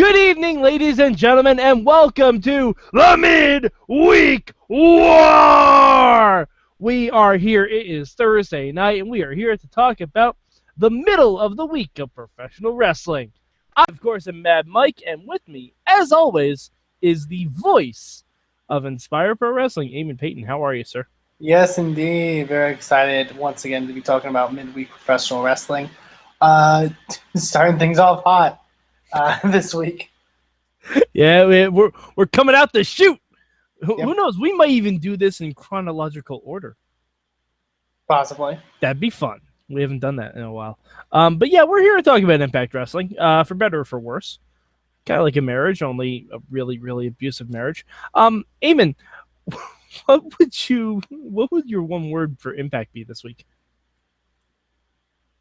Good evening, ladies and gentlemen, and welcome to the Midweek War! We are here, it is Thursday night, and we are here to talk about the middle of the week of professional wrestling. I, of course, am Mad Mike, and with me, as always, is the voice of Inspire Pro Wrestling, Eamon Paton. How are you, sir? Yes, indeed. Very excited once again to be talking about midweek professional wrestling. Starting things off hot this week. Yeah, we're coming out to shoot. Yep. Who knows? We might even do this in chronological order. Possibly. That'd be fun. We haven't done that in a while. But yeah, we're here to talk about Impact Wrestling, for better or for worse. Kind of like a marriage, only a really, really abusive marriage. Eamon, what would your one word for Impact be this week?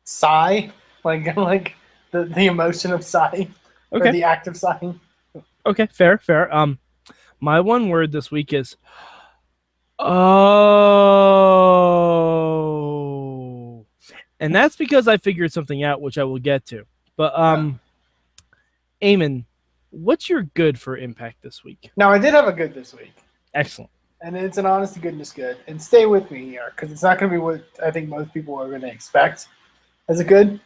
Sigh, like the emotion of sighing, Okay. or the act of sighing. Okay, fair. My one word this week is oh, and that's because I figured something out, which I will get to. But Eamon, what's your good for Impact this week? Now, I did have a good this week. Excellent. And it's an honest to goodness good. And stay with me here, because it's not going to be what I think most people are going to expect as a good.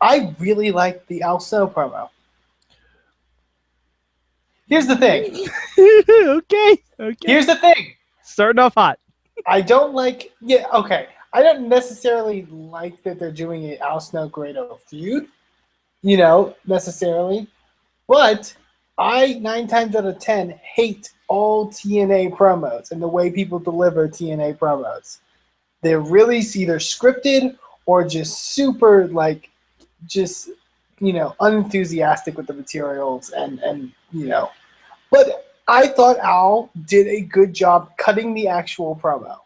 I really like the Al Snow promo. Here's the thing. Okay. Here's the thing. Starting off hot. I don't like. Yeah, okay. I don't necessarily like that they're doing an Al Snow Grado feud, necessarily. But I, 9 times out of 10, hate all TNA promos and the way people deliver TNA promos. They're really either scripted or just super, unenthusiastic with the materials and. But I thought Al did a good job cutting the actual promo.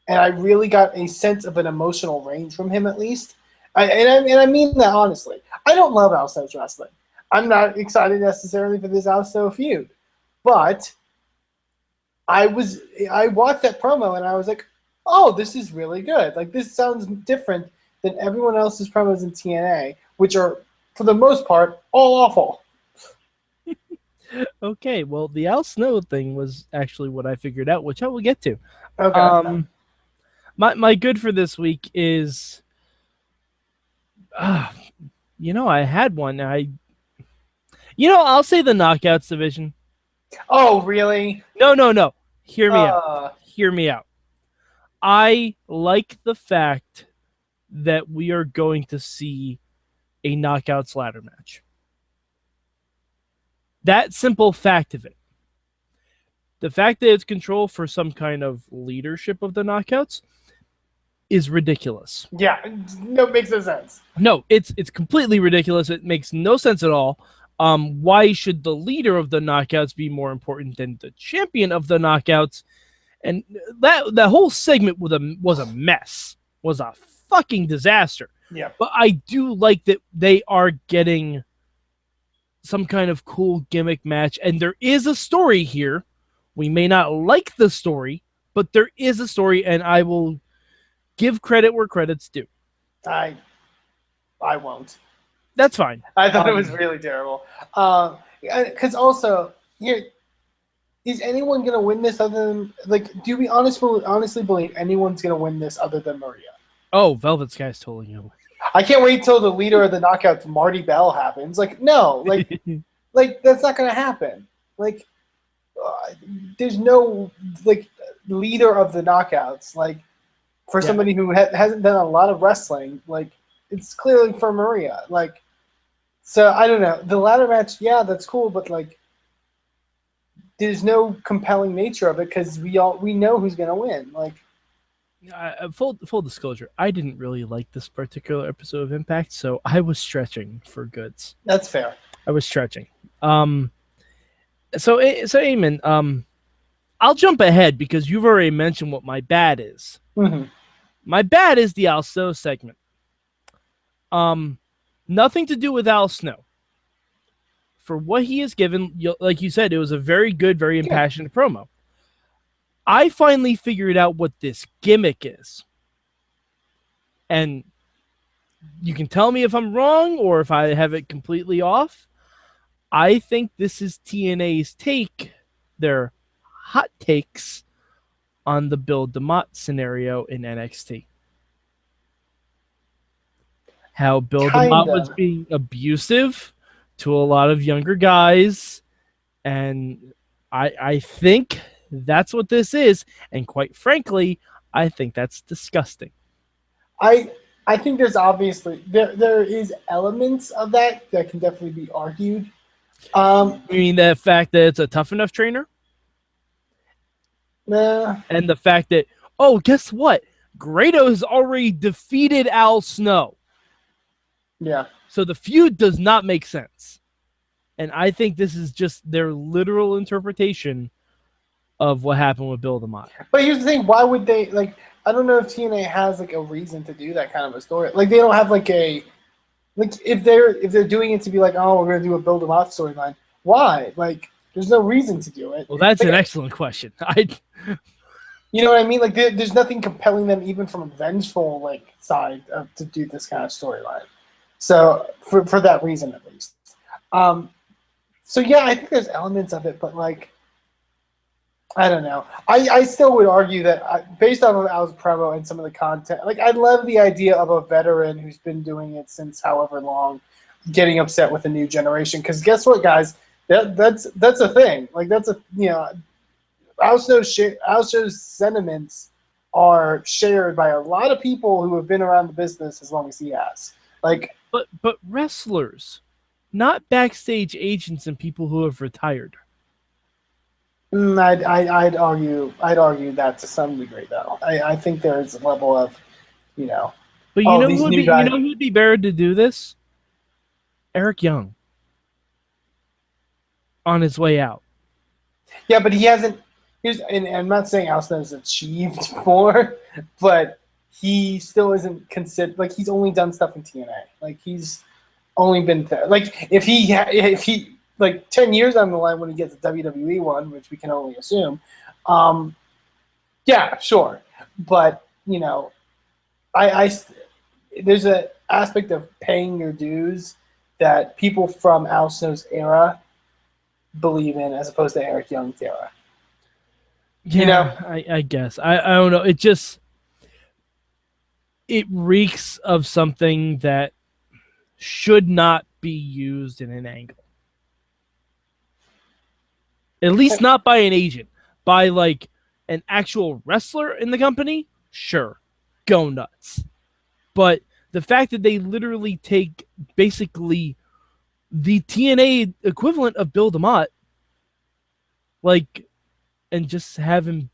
And I really got a sense of an emotional range from him, at least. And I mean that honestly. I don't love Al Snow's wrestling. I'm not excited necessarily for this Al Snow feud. But I watched that promo and I was like, oh, this is really good. Like, this sounds different than everyone else's promos in TNA, which are, for the most part, all awful. Okay, well, the Al Snow thing was actually what I figured out, which I will get to. Okay. My good for this week is, I had one. I'll say the Knockouts division. Oh, really? No. Hear me out. I like the fact that we are going to see a Knockouts ladder match. That simple fact of it. The fact that it's controlled for some kind of leadership of the Knockouts is ridiculous. Yeah, no, it makes no sense. No, it's completely ridiculous. It makes no sense at all. Why should the leader of the Knockouts be more important than the champion of the Knockouts? And that whole segment was a mess. Was a fucking disaster. Yeah. But I do like that they are getting some kind of cool gimmick match, and there is a story here. We may not like the story, but there is a story, and I will give credit where credit's due. I won't. That's fine. I thought it was really terrible. Because also, here, is anyone going to win this other than, do we honestly believe anyone's going to win this other than Maria? Oh, Velvet Sky's totally going to win. I can't wait till the leader of the Knockouts, Marty Bell, happens. No, that's not going to happen. There's no, leader of the Knockouts. For somebody who hasn't done a lot of wrestling, it's clearly for Maria. So I don't know. The ladder match, yeah, that's cool, but, there's no compelling nature of it because we know who's going to win. Full disclosure, I didn't really like this particular episode of Impact, so I was stretching for goods. That's fair. I was stretching. So Eamon, I'll jump ahead because you've already mentioned what my bad is. Mm-hmm. My bad is the Al Snow segment. Nothing to do with Al Snow. For what he has given, like you said, it was a very good, very impassioned promo. I finally figured out what this gimmick is. And you can tell me if I'm wrong or if I have it completely off. I think this is TNA's take, their hot takes on the Bill DeMott scenario in NXT. How Bill DeMott was Kinda. being abusive to a lot of younger guys, and I think that's what this is. And quite frankly, I think that's disgusting. I think there's obviously there is elements of that can definitely be argued. I mean, the fact that it's a tough enough trainer, Nah. and the fact that, oh, guess what? Grado has already defeated Al Snow. Yeah. So the feud does not make sense. And I think this is just their literal interpretation of what happened with Bill DeMott. But here's the thing: why would they like? I don't know if TNA has like a reason to do that kind of a story. Like they don't have like a like if they're doing it to be like, oh, we're gonna do a Bill DeMott storyline. Why? Like, there's no reason to do it. Well, that's like, an excellent question. You know what I mean? Like, there's nothing compelling them even from a vengeful like side to do this kind of storyline. So for that reason at least. So yeah, I think there's elements of it, but like, I don't know. I still would argue that based off of Al's promo and some of the content, like I love the idea of a veteran who's been doing it since however long, getting upset with a new generation. Because guess what, guys? That's a thing. Like that's a Al Snow's sentiments are shared by a lot of people who have been around the business as long as he has. Like, but wrestlers, not backstage agents and people who have retired. I'd argue that to some degree, though. I think there's a level of, But you know who would be better to do this? Eric Young. On his way out. Yeah, but he hasn't. And I'm not saying Al Snow's achieved more, but he still isn't considered. Like he's only done stuff in TNA. Like he's only been like if he like 10 years down the line when he gets a WWE one, which we can only assume. Yeah, sure, but there's an aspect of paying your dues that people from Al Snow's era believe in, as opposed to Eric Young's era. Yeah, I guess. I don't know. It reeks of something that should not be used in an angle. At least not by an agent. By like an actual wrestler in the company, sure. Go nuts. But the fact that they literally take basically the TNA equivalent of Bill DeMott, like, and just have him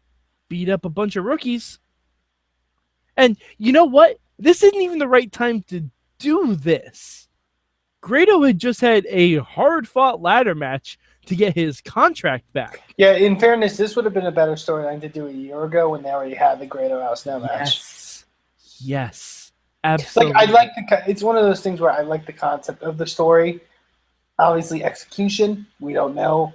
beat up a bunch of rookies. And you know what? This isn't even the right time to do this. Grado had just had a hard-fought ladder match to get his contract back. Yeah, in fairness, this would have been a better storyline to do a year ago when they already had the Grado Al Snow match. Yes. Absolutely. Like it's one of those things where I like the concept of the story. Obviously, execution, we don't know,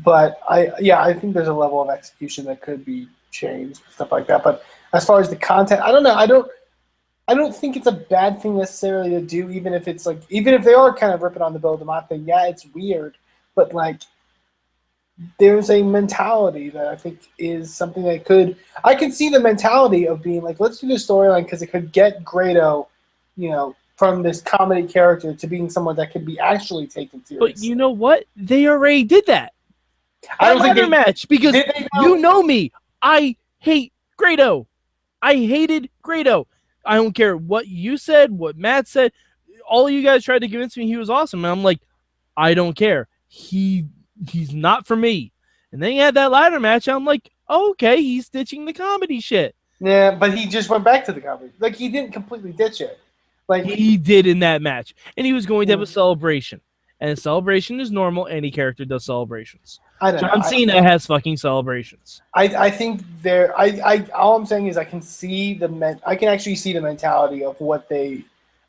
but I think there's a level of execution that could be changed, stuff like that. But as far as the content, I don't know. I don't think it's a bad thing necessarily to do, even if they are kind of ripping on the Bill DeMott thing. Yeah, it's weird, but like there's a mentality that I think is something that I can see the mentality of being like, let's do this storyline because it could get Grado, from this comedy character to being someone that could be actually taken seriously. But you know what? They already did that. I don't think match because you know me. I hate Grado. I hated Grado. I don't care what you said, what Matt said. All of you guys tried to convince me he was awesome. And I'm like, I don't care. He's not for me. And then he had that ladder match. I'm like, okay, he's ditching the comedy shit. Yeah, but he just went back to the comedy. Like, he didn't completely ditch it. Like he did in that match. And he was going to have a celebration. And a celebration is normal. Any character does celebrations. John Cena has fucking celebrations. I think all I'm saying is I can actually see the mentality of what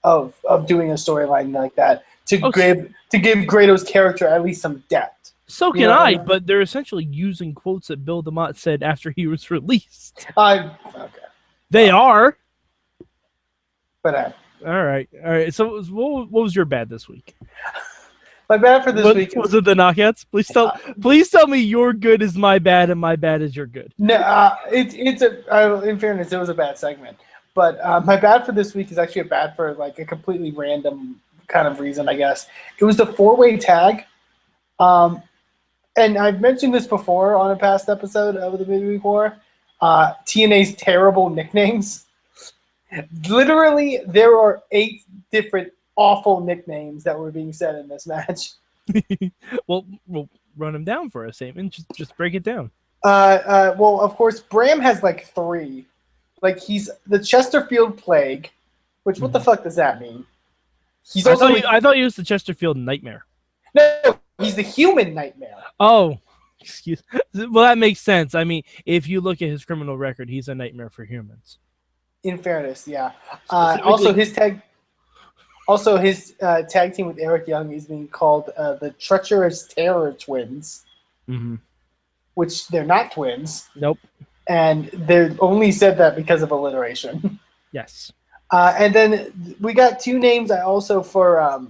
of doing a storyline like that to give Grado's character at least some depth. So can I, but they're essentially using quotes that Bill DeMott said after he was released. Okay. They are. But all right. So what was your bad this week? My bad for this week was it the knockouts? Please tell me your good is my bad and my bad is your good. No, in fairness, it was a bad segment. But my bad for this week is actually a bad for like a completely random kind of reason, I guess. It was the 4-way tag. And I've mentioned this before on a past episode of the Midweek War. TNA's terrible nicknames. Literally, there are 8 different awful nicknames that were being said in this match. Well, we'll run them down for us, Eamon. Just break it down. Well, of course, Bram has like 3. Like, he's the Chesterfield Plague, which what the fuck does that mean? I thought he was the Chesterfield Nightmare. No, he's the Human Nightmare. Oh, excuse. Well, that makes sense. I mean, if you look at his criminal record, he's a nightmare for humans. In fairness, yeah. Also, his tag team with Eric Young is being called the Treacherous Terror Twins, which they're not twins. Nope. And they only said that because of alliteration. Yes. And then we got 2 names also for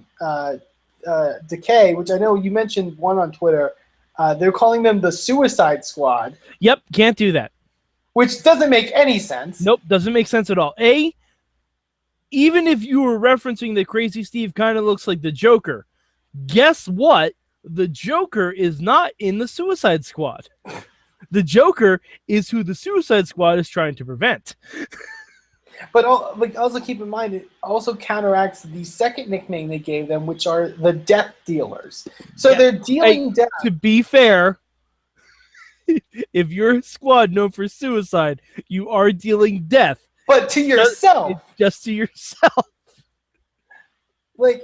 Decay, which I know you mentioned one on Twitter. They're calling them the Suicide Squad. Yep, can't do that. Which doesn't make any sense. Nope, doesn't make sense at all. Even if you were referencing that Crazy Steve kind of looks like the Joker, guess what? The Joker is not in the Suicide Squad. The Joker is who the Suicide Squad is trying to prevent. But also keep in mind, it also counteracts the second nickname they gave them, which are the Death Dealers. So they're dealing death. To be fair, if you're a squad known for suicide, you are dealing death. But to yourself. Just to yourself. Like,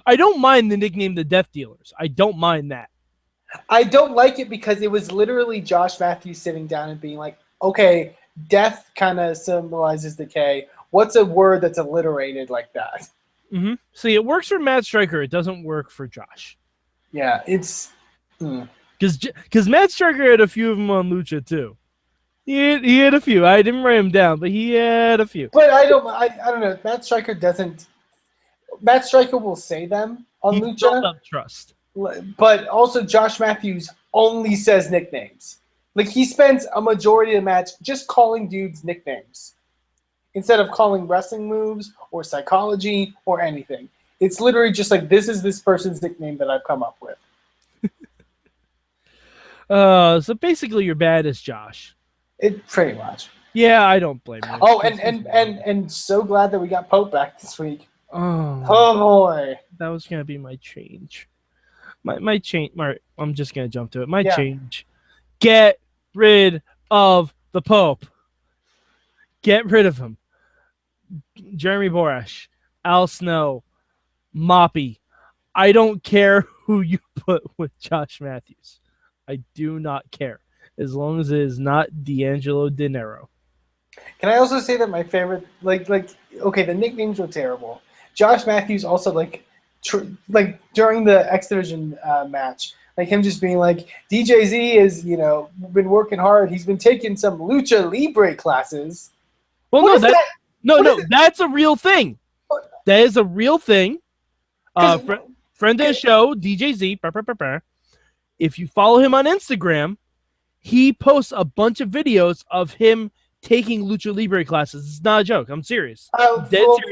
I don't mind the nickname the Death Dealers. I don't mind that. I don't like it because it was literally Josh Matthews sitting down and being like, okay, death kind of symbolizes decay. What's a word that's alliterated like that? See, it works for Matt Stryker. It doesn't work for Josh. Yeah, it's... Because Matt Stryker had a few of them on Lucha, too. He had a few. I didn't write them down, but he had a few. But I don't know. Matt Stryker doesn't... Matt Stryker will say them on Lucha. He built up trust. But also Josh Matthews only says nicknames. Like, he spends a majority of the match just calling dudes nicknames instead of calling wrestling moves or psychology or anything. It's literally just like, this is this person's nickname that I've come up with. So basically your bad is Josh. It pretty much. Yeah, I don't blame you. Oh, and so glad that we got Pope back this week. Oh boy. That was going to be my change. My change. I'm just going to jump to it. My change. Get rid of the Pope. Get rid of him. Jeremy Borash, Al Snow, Moppy. I don't care who you put with Josh Matthews. I do not care. As long as it is not D'Angelo De Niro. Can I also say that my favorite, okay, the nicknames were terrible. Josh Matthews also, during the X Division match, like him just being like, DJZ is, been working hard. He's been taking some lucha libre classes. Well, that's a real thing. That is a real thing. Friend of the show, DJZ. If you follow him on Instagram, he posts a bunch of videos of him taking lucha libre classes. It's not a joke. I'm serious. Serious.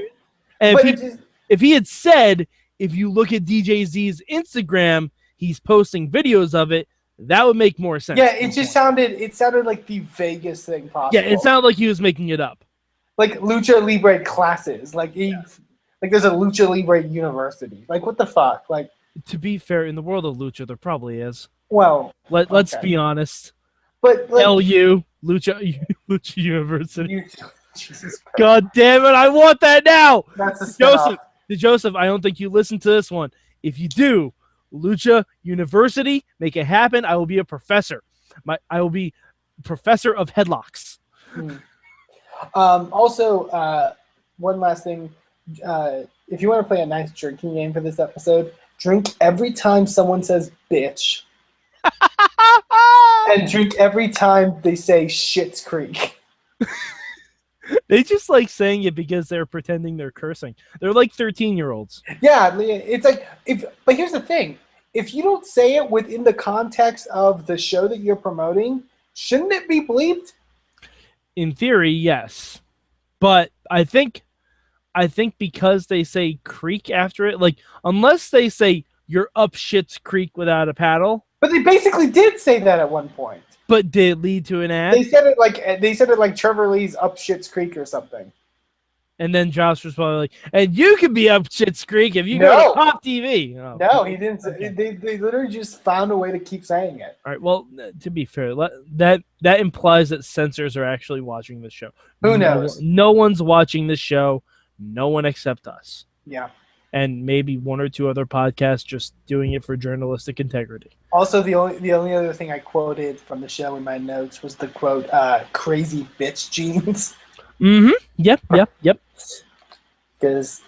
And if he had said, if you look at DJZ's Instagram, he's posting videos of it, that would make more sense. Yeah, it sounded like the vaguest thing possible. Yeah, it sounded like he was making it up. Like lucha libre classes. Like there's a lucha libre university. Like, what the fuck? Like, to be fair, in the world of lucha, there probably is. Well, let's be honest. But LU Lucha University. Jesus Christ. God damn it! I want that now. That's a Joseph. I don't think you listened to this one. If you do, Lucha University, make it happen. I will be a professor. I will be professor of headlocks. Also, one last thing. If you want to play a nice drinking game for this episode, drink every time someone says bitch. And drink every time they say Schitt's Creek. They just like saying it because they're pretending they're cursing. They're like 13-year-olds. Yeah, it's like but here's the thing: if you don't say it within the context of the show that you're promoting, shouldn't it be bleeped? In theory, yes, but I think because they say creek after it, like unless they say you're up shit's creek without a paddle. But they basically did say that at one point. But did it lead to an ad? They said it like Trevor Lee's up shit's creek or something. And then Josh was probably like, and you can be up shit's creek if you go to PopTV. Oh, no, he didn't. Okay. They literally just found a way to keep saying it. All right. Well, to be fair, that implies that censors are actually watching this show. Who knows? No one's watching this show. No one except us. Yeah. And maybe one or two other podcasts just doing it for journalistic integrity. Also, the only other thing I quoted from the show in my notes was the quote, "crazy bitch jeans." Mm-hmm. Yep. Because,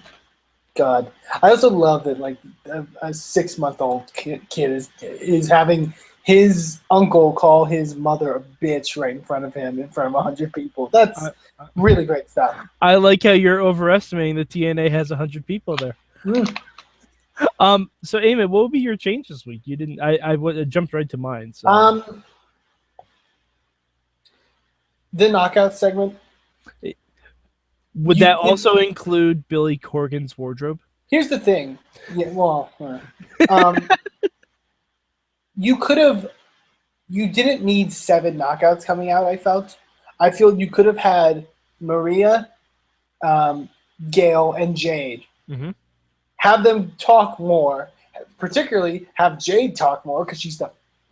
God, I also love that like a 6-month-old kid is having his uncle call his mother a bitch right in front of him, in front of 100 people. That's really great stuff. I like how you're overestimating that TNA has 100 people there. So Eamon, what would be your change this week? You didn't. I jumped right to mine. So. The knockout segment. Would that also include Billy Corgan's wardrobe? Here's the thing. Yeah. Well, you didn't need 7 knockouts coming out. I feel you could have had Maria, Gail, and Jade. Mm-hmm. Have them talk more. Particularly have Jade talk more because she's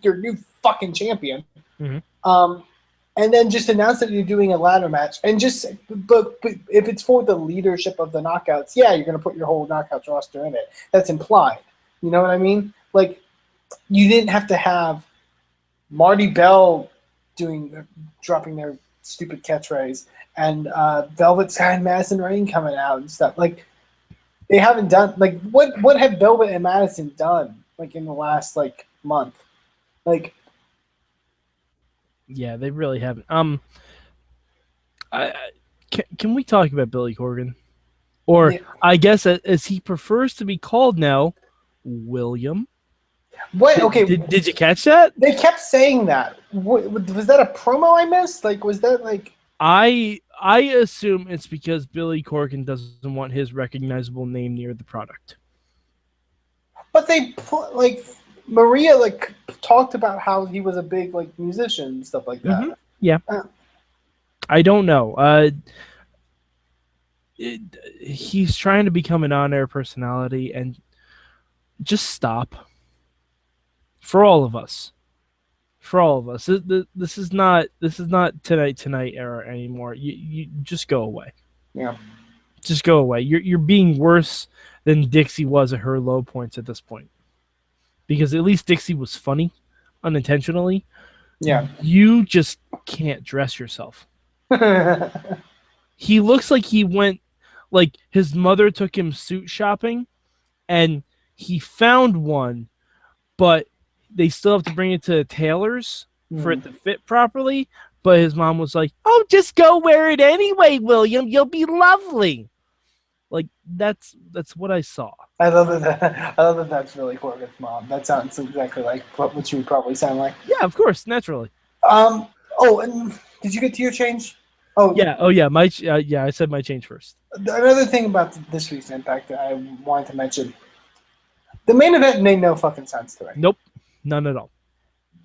your new fucking champion. Mm-hmm. And then just announce that you're doing a ladder match, and but if it's for the leadership of the knockouts, yeah, you're gonna put your whole knockouts roster in it. That's implied. You know what I mean? Like, you didn't have to have Marty Bell dropping their stupid catchphrase, and Velvet Sky and Madison Rain coming out and stuff. Like, they haven't done like what have Velvet and Madison done like in the last like month? Like, yeah, they really haven't. Can we talk about Billy Corgan? Or yeah. I guess as he prefers to be called now, William. What? Okay. Did you catch that? They kept saying that. Was that a promo I missed? Like, was that like? I assume it's because Billy Corgan doesn't want his recognizable name near the product. But they like Maria like talked about how he was a big like musician and stuff like that. Mm-hmm. Yeah. I don't know. He's trying to become an on-air personality, and just stop. For all of us. This is not tonight era anymore. You just go away. Yeah. Just go away. You're being worse than Dixie was at her low points at this point. Because at least Dixie was funny, unintentionally. Yeah. You just can't dress yourself. He looks like he went, like his mother took him suit shopping, and he found one, but they still have to bring it to the tailor's for it to fit properly. But his mom was like, "Oh, just go wear it anyway, William. You'll be lovely." Like that's what I saw. I love that. That's Billy Corgan's mom. That sounds exactly like what you would probably sound like. Yeah, of course, naturally. Oh, and did you get to your change? Oh yeah. I said my change first. Another thing about this week's Impact that I wanted to mention: the main event made no fucking sense to me. Nope, none at all.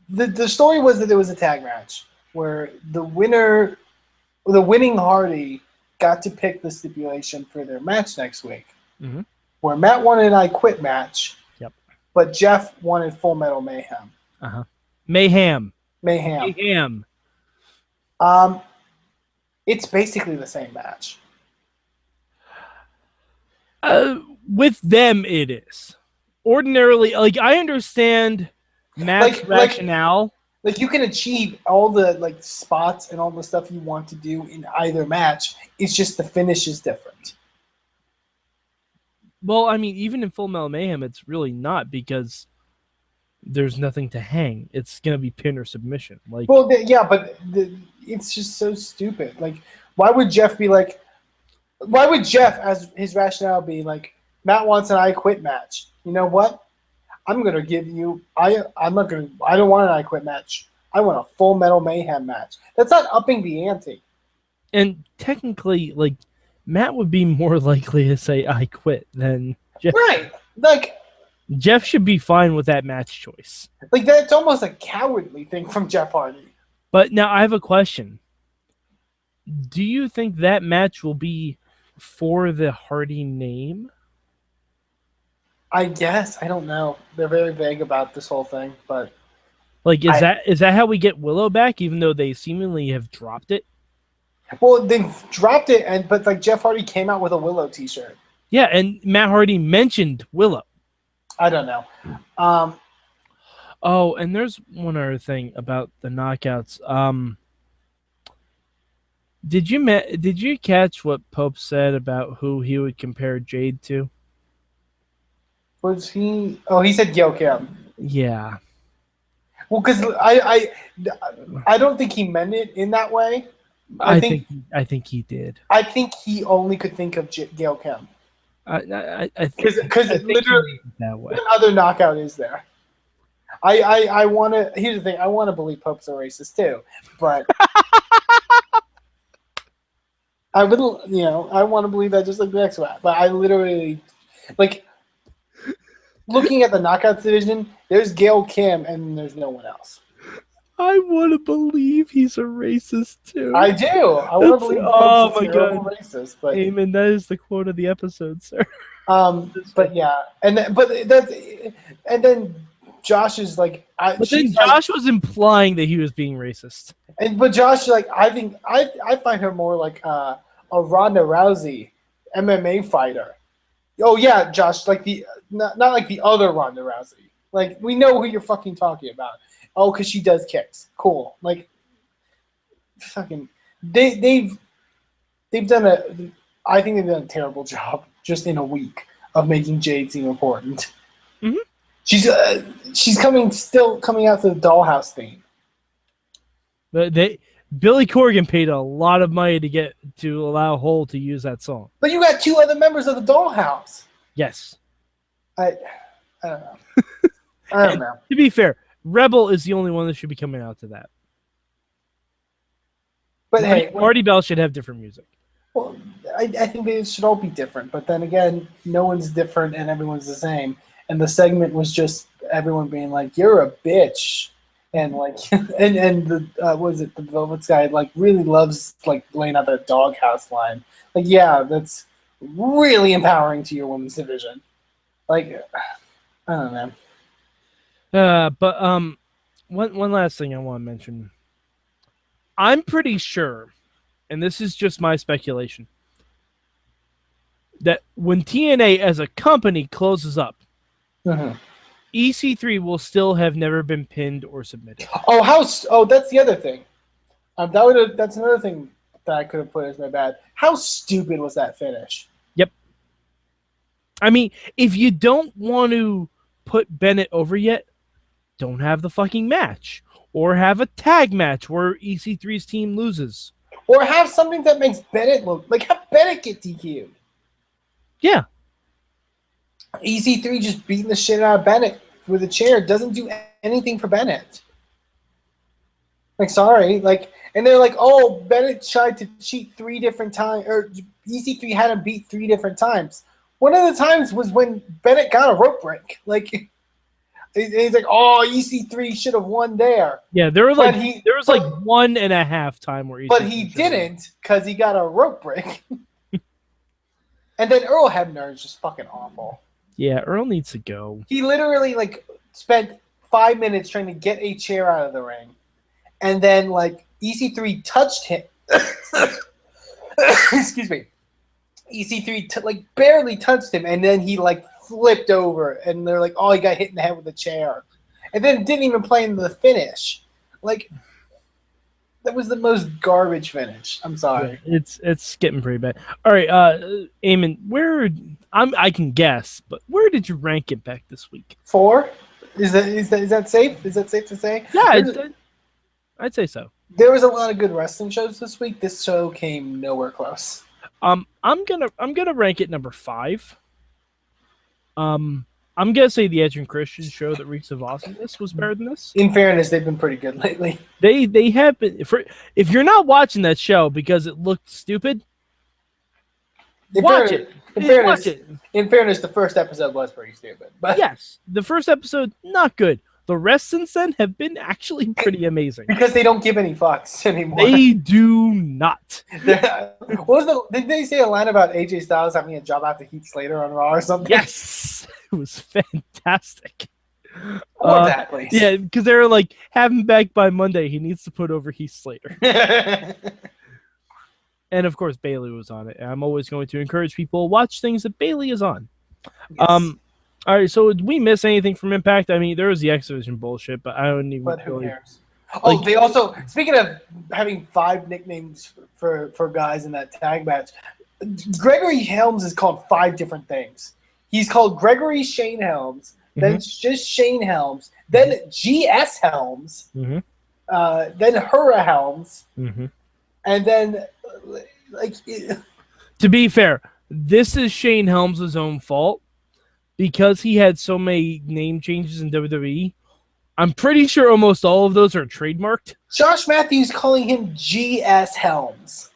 The story was that there was a tag match where the winning Hardy got to pick the stipulation for their match next week. Mm-hmm. Where Matt wanted an I Quit match. Yep. But Jeff wanted Full Metal Mayhem. Mayhem. It's basically the same match. With them, it is. Ordinarily, like I understand Matt's rationale. Like you can achieve all the like spots and all the stuff you want to do in either match. It's just the finish is different. Well, I mean, even in Full Metal Mayhem, it's really not because there's nothing to hang. It's gonna be pin or submission. Like, well, yeah, but it's just so stupid. Like, Why would Jeff be like? Why would Jeff, as his rationale, be like, Matt wants an I Quit match? You know what? I'm gonna give you. I'm not gonna. I don't want an I Quit match. I want a Full Metal Mayhem match. That's not upping the ante. And technically, like, Matt would be more likely to say I quit than Jeff. Right. Like, Jeff should be fine with that match choice. like that's almost a cowardly thing from Jeff Hardy. But now I have a question. Do you think that match will be for the Hardy name? I guess. I don't know. They're very vague about this whole thing, but Like, is that how we get Willow back, even though they seemingly have dropped it? well, they've dropped it, but like Jeff Hardy came out with a Willow T-shirt. Yeah, and Matt Hardy mentioned Willow. I don't know. Oh, and there's one other thing about the knockouts. Did you catch what Pope said about who he would compare Jade to? Was he? Oh, he said Gil Kim. Yeah. Well, because I don't think he meant it in that way. I think he did. I think he only could think of Gail Kim. Because literally that way. what other knockout is there? I want to. Here's the thing. I want to believe Pope's a racist too, but I wouldn't. You know, I want to believe that just like the next one. But I literally like looking at the knockouts division. There's Gail Kim, and there's no one else. I want to believe he's a racist too. I do. I want to believe. Oh my god, racist. But Eamon, that is the quote of the episode, sir. But yeah, and then Josh is like, but then Josh was implying that he was being racist. But Josh, like, I think I find her more like a Ronda Rousey MMA fighter. Oh yeah, Josh, like not like the other Ronda Rousey. Like, we know who you're fucking talking about. Oh, because she does kicks. Cool. Like, fucking, they've done I think they've done a terrible job just in a week of making Jade seem important. Mm-hmm. She's still coming out to the Dollhouse theme. But Billy Corgan paid a lot of money to allow Hole to use that song. But you got two other members of the Dollhouse. Yes. I don't know. I don't know. To be fair, Rebel is the only one that should be coming out to that. But hey, Marty Bell should have different music. Well, I think they should all be different. But then again, no one's different and everyone's the same. And the segment was just everyone being like, "You're a bitch," and like, and the the Velvet guy like really loves like laying out that doghouse line. Like, yeah, that's really empowering to your women's division. Like, I don't know. But one last thing I want to mention. I'm pretty sure, and this is just my speculation, that when TNA as a company closes up, EC3 will still have never been pinned or submitted. Oh, that's the other thing. That's another thing that I could have put as my bad. How stupid was that finish? Yep. I mean, if you don't want to put Bennett over yet, don't have the fucking match. Or have a tag match where EC3's team loses. Or have something that makes Bennett look like have Bennett get DQ'd. Yeah. EC3 just beating the shit out of Bennett with a chair doesn't do anything for Bennett. Like, sorry, like, and they're like, oh, Bennett tried to cheat 3 different times, or EC3 had him beat 3 different times. One of the times was when Bennett got a rope break. Like, he's like, oh, EC3 should have won there. Yeah, there was like 1.5 time where EC3 but he didn't because he got a rope break. And then Earl Hebner is just fucking awful. Yeah, Earl needs to go. He literally like spent 5 minutes trying to get a chair out of the ring, and then like EC3 touched him. Excuse me. EC3 like barely touched him, and then he like flipped over, and they're like, "Oh, he got hit in the head with a chair," and then didn't even play in the finish. Like, that was the most garbage finish. I'm sorry. Yeah, it's getting pretty bad. All right, Eamon, I can guess, but where did you rank it back this week? 4? Is that safe? Is that safe to say? Yeah, I'd say so. There was a lot of good wrestling shows this week. This show came nowhere close. I'm gonna rank it number 5. I'm gonna say the Edge and Christian show that Reeks of Awesomeness was better than this. In fairness, they've been pretty good lately. They have been. If you're not watching that show because it looked stupid, watch it. In fairness, the first episode was pretty stupid. But yes, the first episode not good. The rest since then have been actually pretty amazing. Because they don't give any fucks anymore. They do not. Did they say a line about AJ Styles having a job after Heath Slater on Raw or something? Yes, it was fantastic. More that, please. Yeah, because they were like, have him back by Monday. He needs to put over Heath Slater. And of course, Bailey was on it. And I'm always going to encourage people to watch things that Bailey is on. Yes. All right, so did we miss anything from Impact? I mean, there was the X Division bullshit, but I don't even. But who cares? Oh, they also, speaking of having 5 nicknames for guys in that tag match, Gregory Helms is called 5 different things. He's called Gregory Shane Helms, then just Shane Helms, then GS Helms, then Hura Helms, and then to be fair, this is Shane Helms' own fault. Because he had so many name changes in WWE, I'm pretty sure almost all of those are trademarked. Josh Matthews calling him GS Helms.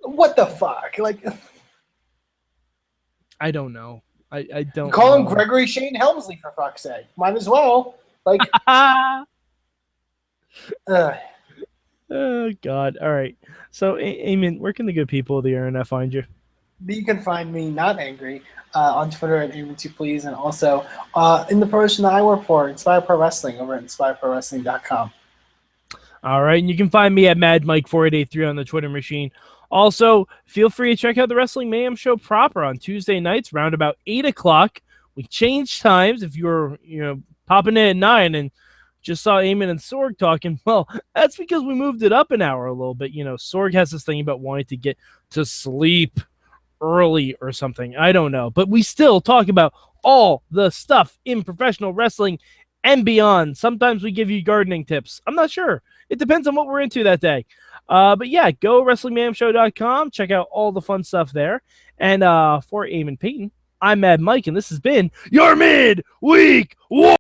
What the fuck? Like, I don't know. I don't call him Gregory Shane Helmsley for fuck's sake. Might as well. Like, oh God! All right. So, Eamon, where can the good people of the internet find you? You can find me not angry on Twitter at Eamon2Please, and also in the promotion that I work for, Inspire Pro Wrestling, over at InspireProWrestling.com. All right, and you can find me at MadMike4883 on the Twitter machine. Also, feel free to check out the Wrestling Mayhem show proper on Tuesday nights, around about 8 o'clock. We changed times. If you were, popping in at 9 and just saw Eamon and Sorg talking, well, that's because we moved it up an hour a little bit. Sorg has this thing about wanting to get to sleep early or something. I don't know. But we still talk about all the stuff in professional wrestling and beyond. Sometimes we give you gardening tips. I'm not sure. It depends on what we're into that day. But yeah, go WrestlingMayhemShow.com. Check out all the fun stuff there. And for Eamon Paton, I'm Mad Mike, and this has been your Midweek War.